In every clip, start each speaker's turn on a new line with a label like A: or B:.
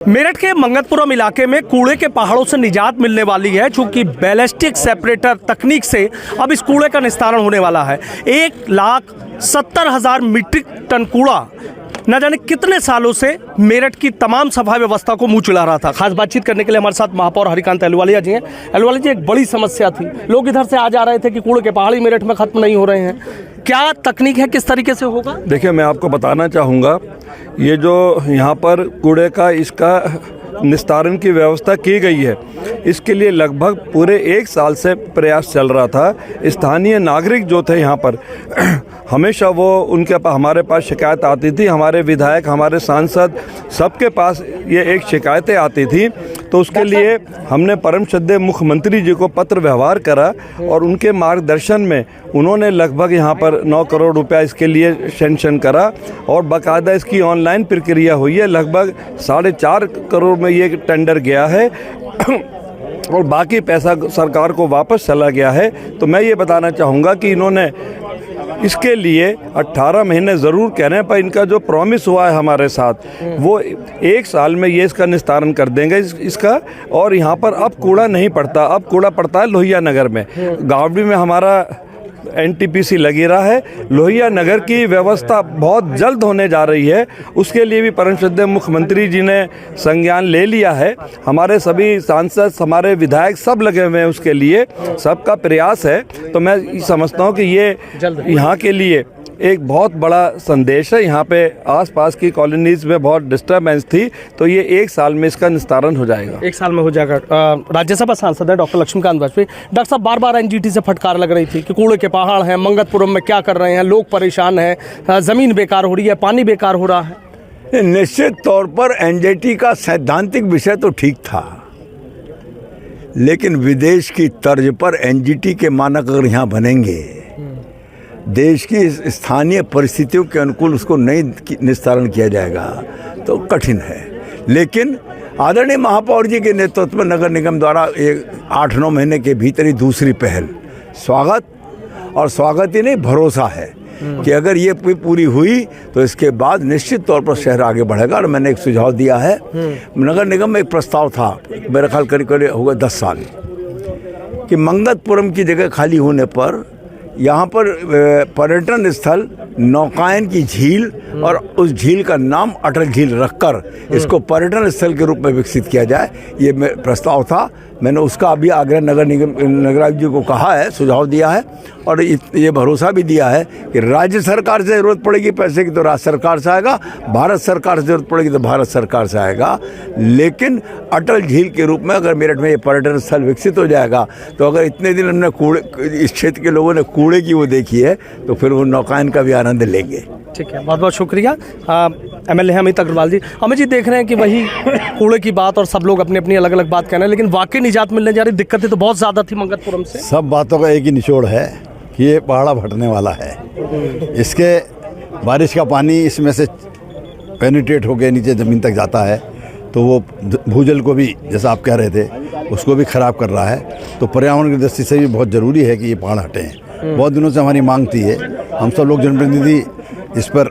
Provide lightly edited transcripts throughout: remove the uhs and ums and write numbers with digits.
A: मेरठ के मंगतपुरम इलाके में कूड़े के पहाड़ों से निजात मिलने वाली है, चूंकि बैलिस्टिक सेपरेटर तकनीक से अब इस कूड़े का निस्तारण होने वाला है। 1,70,000 मीट्रिक टन कूड़ा न जाने कितने सालों से मेरठ की तमाम सफाई व्यवस्था को मुंह चिढ़ा रहा था। खास बातचीत करने के लिए हमारे साथ महापौर हरिकांत अहलुवालिया जी हैं। अहलुवालिया जी, एक बड़ी समस्या थी, लोग इधर से आ जा रहे थे कि कूड़े के पहाड़ ही मेरठ में खत्म नहीं हो रहे हैं, क्या तकनीक है, किस तरीके से होगा?
B: देखिए, मैं आपको बताना चाहूँगा, ये जो यहाँ पर कूड़े का इसका निस्तारण की व्यवस्था की गई है, इसके लिए लगभग पूरे 1 साल से प्रयास चल रहा था। स्थानीय नागरिक जो थे यहाँ पर हमेशा वो उनके हमारे पास शिकायत आती थी, हमारे विधायक, हमारे सांसद, सबके पास ये एक शिकायतें आती थी। तो उसके लिए हमने परम श्रद्धेय मुख्यमंत्री जी को पत्र व्यवहार करा और उनके मार्गदर्शन में उन्होंने लगभग यहाँ पर 9 करोड़ रुपया इसके लिए सैंक्शन करा और बाकायदा इसकी ऑनलाइन प्रक्रिया हुई है। लगभग 4.5 करोड़ में ये टेंडर गया है और बाकी पैसा सरकार को वापस चला गया है। तो मैं ये बताना चाहूँगा कि इन्होंने इसके लिए 18 महीने ज़रूर कह रहे हैं, पर इनका जो प्रॉमिस हुआ है हमारे साथ, वो 1 साल में ये इसका निस्तारण कर देंगे इसका। और यहाँ पर अब कूड़ा नहीं पड़ता, अब कूड़ा पड़ता है लोहिया नगर में। गावड़ी में हमारा NTPC लगी रहा है, लोहिया नगर की व्यवस्था बहुत जल्द होने जा रही है। उसके लिए भी परम श्रद्धेय मुख्यमंत्री जी ने संज्ञान ले लिया है। हमारे सभी सांसद, हमारे विधायक सब लगे हुए हैं, उसके लिए सबका प्रयास है। तो मैं समझता हूँ कि ये यहाँ के लिए एक बहुत बड़ा संदेश है। यहाँ पे आसपास की कॉलोनीज में बहुत डिस्टर्बेंस थी, तो ये 1 साल में इसका निस्तारण हो जाएगा।
A: 1 साल में हो जाएगा। राज्यसभा सांसद है डॉक्टर लक्ष्मीकांत वाजपेयी। डॉक्टर साहब, बार NGT से फटकार लग रही थी कि कूड़े के पहाड़ हैं, मंगतपुरम में क्या कर रहे हैं, लोग परेशान हैं, ज़मीन बेकार हो रही है, पानी बेकार हो रहा है।
C: निश्चित तौर पर NGT का सैद्धांतिक विषय तो ठीक था, लेकिन विदेश की तर्ज पर NGT के मानक अगर यहाँ बनेंगे, देश की स्थानीय परिस्थितियों के अनुकूल उसको नहीं निस्तारण किया जाएगा तो कठिन है। लेकिन आदरणीय महापौर जी के नेतृत्व में नगर निगम द्वारा 8-9 महीने के भीतर ही दूसरी पहल, स्वागत और स्वागत ही नहीं, भरोसा है कि अगर ये पूरी हुई तो इसके बाद निश्चित तौर पर शहर आगे बढ़ेगा। और मैंने एक सुझाव दिया है, नगर निगम में एक प्रस्ताव था, मेरा ख्याल करीब होगा 10 साल, कि मंगतपुरम की जगह खाली होने पर यहाँ पर पर्यटन स्थल नौकायन की झील और उस झील का नाम अटल झील रखकर इसको पर्यटन स्थल के रूप में विकसित किया जाए, ये प्रस्ताव था। मैंने उसका अभी आग्रह नगर निगम नगरायुक्त जी को कहा है, सुझाव दिया है और ये भरोसा भी दिया है कि राज्य सरकार से ज़रूरत पड़ेगी पैसे की तो राज्य सरकार से आएगा, भारत सरकार से ज़रूरत पड़ेगी तो भारत सरकार से आएगा। लेकिन अटल झील के रूप में अगर मेरठ में ये पर्यटन स्थल विकसित हो जाएगा तो अगर इतने दिन हमने कूड़े, इस क्षेत्र के लोगों ने कूड़े की वो देखी है, तो फिर वो नौकायन का भी आनंद लेंगे।
A: ठीक है, बहुत बहुत शुक्रिया। MLA अमित अग्रवाल जी। अमित जी, देख रहे हैं कि वही कूड़े की बात और सब लोग अपनी अपनी अलग अलग बात कह रहे हैं, लेकिन वाकई निजात मिलने जा रही, दिक्कतें तो बहुत ज़्यादा थी मंगतपुरम से।
D: सब बातों का एक ही निचोड़ है कि ये पहाड़ा फटने वाला है। इसके बारिश का पानी इसमें से पेनिट्रेट होकर नीचे ज़मीन तक जाता है, तो वो भूजल को भी, जैसा आप कह रहे थे, उसको भी ख़राब कर रहा है। तो पर्यावरण की दृष्टि से भी बहुत ज़रूरी है कि ये पहाड़ हटें। बहुत दिनों से हमारी मांग थी है, हम सब लोग जनप्रतिनिधि इस पर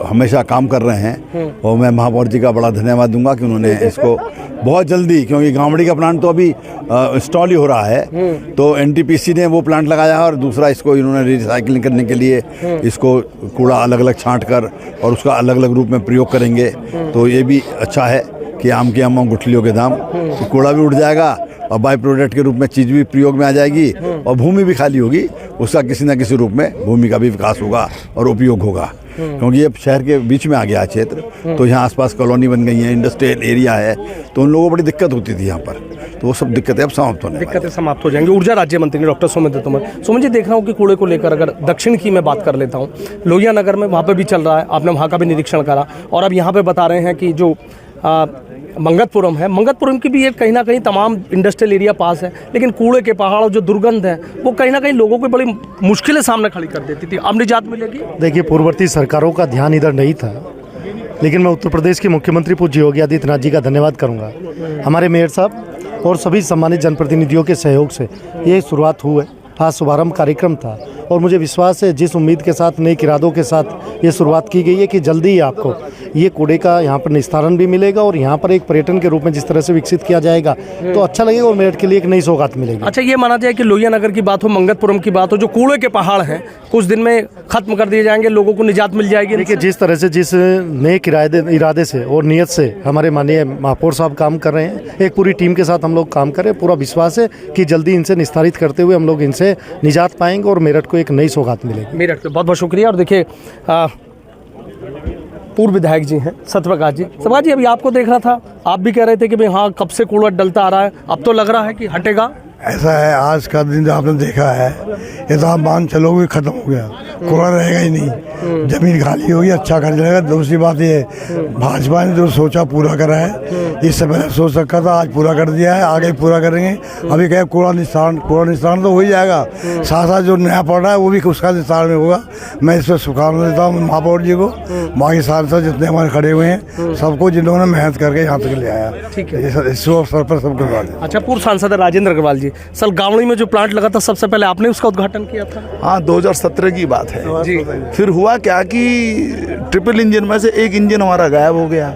D: हमेशा काम कर रहे हैं और मैं महापौर जी का बड़ा धन्यवाद दूंगा कि उन्होंने इसको बहुत जल्दी, क्योंकि गावड़ी का प्लांट तो अभी इंस्टॉल ही हो रहा है, तो NTPC ने वो प्लांट लगाया और दूसरा इसको इन्होंने रिसाइकलिंग करने के लिए इसको कूड़ा अलग अलग छांट कर और उसका अलग अलग रूप में प्रयोग करेंगे। तो ये भी अच्छा है कि आम के आम गुठलियों के दाम, तो कूड़ा भी उठ जाएगा और बाई प्रोडक्ट के रूप में चीज़ भी प्रयोग में आ जाएगी और भूमि भी खाली होगी, उसका किसी न किसी रूप में भूमि का भी विकास होगा और उपयोग होगा। क्योंकि ये शहर के बीच में आ गया क्षेत्र, तो यहाँ आसपास कॉलोनी बन गई है, इंडस्ट्रियल एरिया है, तो उन लोगों को बड़ी दिक्कत होती थी यहाँ पर, तो वो सब दिक्कतें अब समाप्त होने,
A: दिक्कतें समाप्त हो जाएंगी। ऊर्जा राज्य मंत्री डॉक्टर सुमित तोमर। सुमित जी, देख रहा हूँ कि कूड़े को लेकर अगर दक्षिण की मैं बात कर लेता हूँ, लोहिया नगर में वहाँ पर भी चल रहा है, आपने वहाँ का भी निरीक्षण करा और अब यहाँ पर बता रहे हैं कि जो मंगतपुरम है, मंगतपुरम की भी एक कहीं ना कहीं तमाम इंडस्ट्रियल एरिया पास है, लेकिन कूड़े के पहाड़ और जो दुर्गंध है वो कहीं ना कहीं लोगों को बड़ी मुश्किलें सामने खड़ी कर देती थी। अब निजात मिलेगी?
E: देखिए, पूर्ववर्ती सरकारों का ध्यान इधर नहीं था, लेकिन मैं उत्तर प्रदेश के मुख्यमंत्री पूज्य योगी आदित्यनाथ जी का धन्यवाद करूंगा। हमारे मेयर साहब और सभी सम्मानित जनप्रतिनिधियों के सहयोग से ये शुरुआत हुई है। आज शुभारंभ कार्यक्रम था और मुझे विश्वास है जिस उम्मीद के साथ, नए इरादों के साथ ये शुरुआत की गई है कि जल्दी ही आपको ये कूड़े का यहाँ पर निस्तारण भी मिलेगा और यहाँ पर एक पर्यटन के रूप में जिस तरह से विकसित किया जाएगा तो अच्छा लगेगा और मेरठ के लिए एक नई सौगात मिलेगी।
A: अच्छा, ये माना जाए कि लोहिया नगर की बात हो, मंगतपुरम की बात हो, जो कूड़े के पहाड़ हैं कुछ दिन में खत्म कर दिए जाएंगे, लोगों को निजात मिल जाएगी।
E: देखिए, जिस तरह से, जिस नए इरादे से और नियत से हमारे माननीय महापौर साहब काम कर रहे हैं, एक पूरी टीम के साथ हम लोग काम करें, पूरा विश्वास है कि जल्दी इनसे निस्तारित करते हुए हम लोग इनसे निजात पाएंगे और मेरठ को एक नई सौगात मिलेगी।
A: मेरठ पे बहुत बहुत शुक्रिया। और देखिए पूर्व विधायक जी हैं सत्यप्रकाश जी। सत्यप्रकाश जी, अभी आपको देख रहा था, आप भी कह रहे थे कि भाई हाँ कब से कूड़ा डलता आ रहा है, अब तो लग रहा है कि हटेगा।
F: ऐसा है, आज का दिन जो आपने देखा है ये तो आप मान चलोगे खत्म हो गया, कूड़ा रहेगा ही नहीं, जमीन खाली होगी, अच्छा कर जाएगा। दूसरी बात ये भाजपा ने जो सोचा पूरा करा है, इससे पहले सोच रखा था, आज पूरा कर दिया है, आगे पूरा करेंगे। अभी कहे कूड़ा निस्तारण तो हो ही जाएगा, साथ साथ जो नया पड़ रहा है वो भी उसका निस्तारण होगा। मैं इस पर शुभकामना देता हूँ महापौर जी को, बाकी सांसद जितने हमारे खड़े हुए हैं सबको, जिन्होंने मेहनत करके यहाँ तक ले आया।
A: ठीक है,
F: इस अवसर पर सबको धन्यवाद।
A: अच्छा, पूर्व सांसद राजेंद्र अग्रवाल जी, सर गावड़ी में जो प्लांट लगा था सबसे पहले आपने उसका उद्घाटन किया था।
G: हाँ, 2017 की बात है
A: जी।
G: फिर हुआ क्या कि ट्रिपल इंजन में से एक इंजन हमारा गायब हो गया,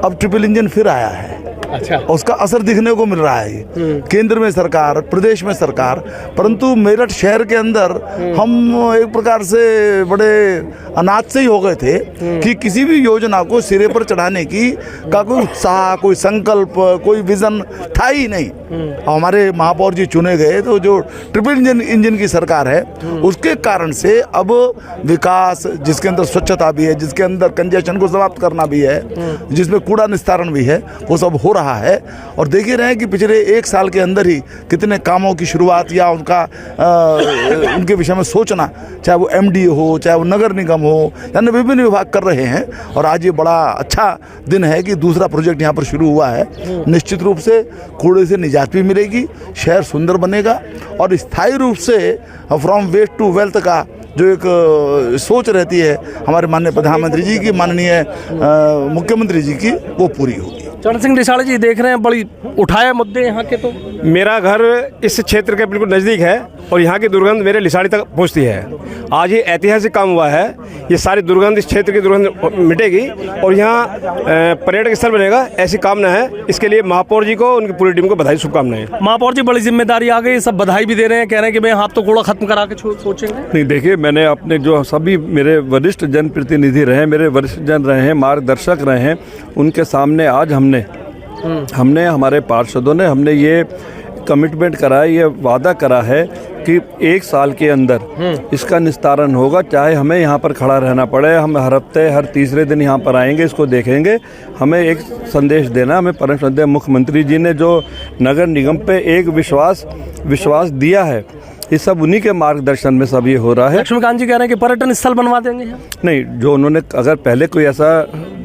G: अब ट्रिपल इंजन फिर आया है।
A: अच्छा,
G: उसका असर दिखने को मिल रहा है केंद्र में सरकार, प्रदेश में सरकार, परंतु मेरठ शहर के अंदर हम एक प्रकार से बड़े अनाथ से ही हो गए थे कि किसी भी योजना को सिरे पर चढ़ाने की का कोई उत्साह, कोई संकल्प, कोई विजन था ही नहीं। हमारे महापौर जी चुने गए तो जो ट्रिपल इंजन की सरकार है उसके कारण से अब विकास, जिसके अंदर स्वच्छता भी है, जिसके अंदर कंजेशन को समाप्त करना भी है, जिसमें कूड़ा निस्तारण भी है, वो सब हो रहा है। और देख ही रहे हैं कि पिछले एक साल के अंदर ही कितने कामों की शुरुआत या उनका उनके विषय में सोचना, चाहे वो MD हो, चाहे वो नगर निगम हो, यानी विभिन्न विभाग कर रहे हैं। और आज ये बड़ा अच्छा दिन है कि दूसरा प्रोजेक्ट यहाँ पर शुरू हुआ है। निश्चित रूप से कूड़े से निजात भी मिलेगी, शहर सुंदर बनेगा और स्थायी रूप से फ्रॉम वेस्ट टू वेल्थ का जो एक सोच रहती है हमारे माननीय प्रधानमंत्री जी की, माननीय मुख्यमंत्री जी की, वो पूरी होगी।
A: चरण सिंह रिसाल जी, देख रहे हैं बड़ी उठाए मुद्दे यहाँ के। तो
H: मेरा घर इस क्षेत्र के बिल्कुल नज़दीक है और यहाँ की दुर्गंध मेरे लिसाड़ी तक पहुँचती है। आज ये ऐतिहासिक काम हुआ है, ये सारी दुर्गंध, इस क्षेत्र की दुर्गंध मिटेगी और यहाँ पर्यटक स्थल बनेगा, ऐसी कामना है। इसके लिए महापौर जी को, उनकी पूरी टीम को बधाई, शुभकामनाएं।
A: महापौर जी, बड़ी जिम्मेदारी आ गई, सब बधाई भी दे रहे हैं, कह रहे हैं कि भाई आप तो कूड़ा खत्म करा के सोचेंगे।
B: नहीं, देखिए, मैंने अपने जो सभी मेरे वरिष्ठ जनप्रतिनिधि रहे हैं, मेरे वरिष्ठ जन रहे हैं, मार्गदर्शक रहे हैं, उनके सामने आज हमने हमारे पार्षदों ने हमने ये कमिटमेंट करा है, ये वादा करा है कि 1 साल के अंदर इसका निस्तारण होगा, चाहे हमें यहाँ पर खड़ा रहना पड़े। हम हर हफ्ते, हर तीसरे दिन यहाँ पर आएंगे, इसको देखेंगे। हमें एक संदेश देना, हमें परम श्रद्धेय मुख्यमंत्री जी ने जो नगर निगम पे एक विश्वास दिया है, ये सब उन्हीं के मार्गदर्शन में सब ये हो रहा है।
A: लक्ष्मीकांत जी कह रहे हैं कि पर्यटन स्थल बनवा देंगे।
B: नहीं, जो उन्होंने अगर पहले कोई ऐसा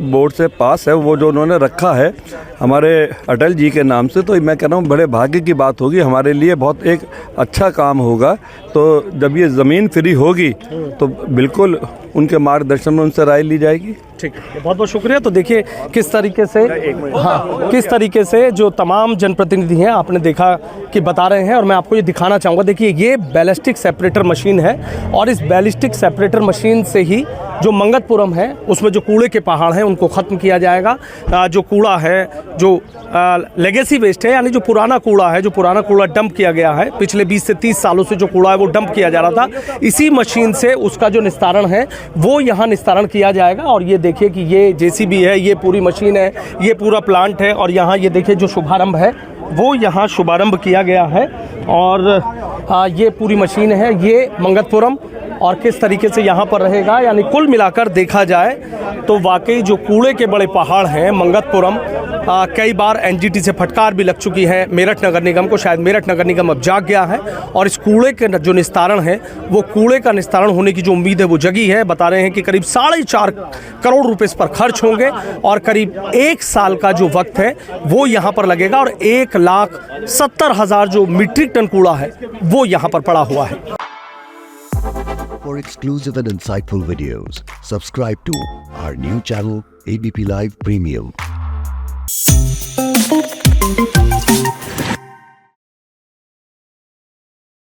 B: बोर्ड से पास है, वो जो उन्होंने रखा है हमारे अटल जी के नाम से, तो मैं कह रहा हूँ बड़े भाग्य की बात होगी, हमारे लिए बहुत एक अच्छा काम होगा। तो जब ये ज़मीन फ्री होगी तो बिल्कुल उनके मार्गदर्शन में उनसे राय ली जाएगी।
A: ठीक है, बहुत बहुत शुक्रिया। तो देखिए किस तरीके से, हाँ, किस तरीके से जो तमाम जनप्रतिनिधि हैं आपने देखा कि बता रहे हैं, और मैं आपको ये दिखाना चाहूँगा। देखिए, ये बैलिस्टिक सेपरेटर मशीन है और इस बैलिस्टिक सेपरेटर मशीन से ही जो मंगतपुरम है उसमें जो कूड़े के पहाड़ हैं उनको ख़त्म किया जाएगा। जो कूड़ा है, जो लेगेसी वेस्ट है, यानी जो पुराना कूड़ा डंप किया गया है, पिछले 20 से 30 सालों से जो कूड़ा है वो डंप किया जा रहा था, इसी मशीन से उसका जो निस्तारण है वो यहाँ निस्तारण किया जाएगा। और ये देखिए कि ये JCB है, ये पूरी मशीन है, ये पूरा प्लांट है, और यहाँ ये देखिए जो शुभारंभ है वो यहाँ शुभारंभ किया गया है। और ये पूरी मशीन है, ये मंगतपुरम, और किस तरीके से यहाँ पर रहेगा, यानी कुल मिलाकर देखा जाए तो वाकई जो कूड़े के बड़े पहाड़ हैं मंगतपुरम, कई बार NGT से फटकार भी लग चुकी है मेरठ नगर निगम को। शायद मेरठ नगर निगम अब जाग गया है और इस कूड़े के जो निस्तारण है, वो कूड़े का निस्तारण होने की जो उम्मीद है वो जगी है। बता रहे हैं कि करीब 4.5 करोड़ रुपए इस पर खर्च होंगे और करीब 1 साल का जो वक्त है वो यहाँ पर लगेगा, और 1,70,000 जो मीट्रिक टन कूड़ा है वो यहाँ पर पड़ा हुआ है।
I: For exclusive and insightful videos, subscribe to our new channel ABP Live Premium.